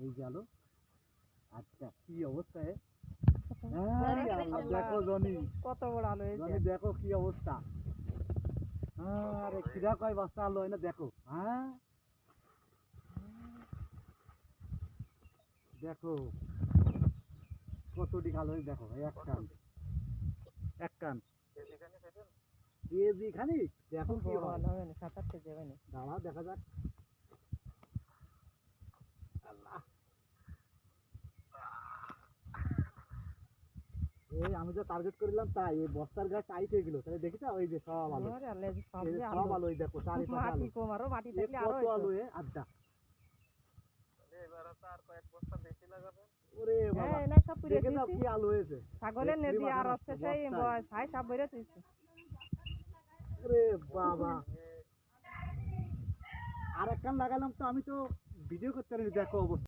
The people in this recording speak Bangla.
এই গেল। আচ্ছা কি অবস্থা দেখো জনি, কত বড় আলু হয়েছে। জনি দেখো কি অবস্থা। আরে কিরা কয় বস্তা আলু হয় না দেখো। হ্যাঁ দেখো কতটি আলু হয়েছে দেখো। এক কান, এক কান কেজি খানিক। দেখো কি বড় হয়। আলু হবে না, 7-8 কেজি হবে না। দাঁড়াও দেখা যাক। আল্লাহ, এই আমি তো টার্গেট করিলাম তাই এই বস্তার গাছ টাইট হয়ে গেল। তাহলে দেখি ওই যে সব আলু, ওরে আল্লাহ, এই সব এই যে যে সব আলু। আলু, এই দেখো চারিপাশে মাটি আলু। কম, আরো মাটি এ থাকলে আরো কত হইতো। আলু আড্ডা। ওরে বাবা, হ্যাঁ, না সব পুড়ে দেখে যাও দিয়েছি। কি আলু হয়েছে। ছাগলের দেখছি নেদি মাথা আর নষ্ট হচ্ছে সেই বস্তায়। ছাই সব বেড়ে তুইছে। ওরে বাবা, আর এক কান লাগালাম তো আমি তো ভিডিও করতে পারিনি। দেখো অবস্থা।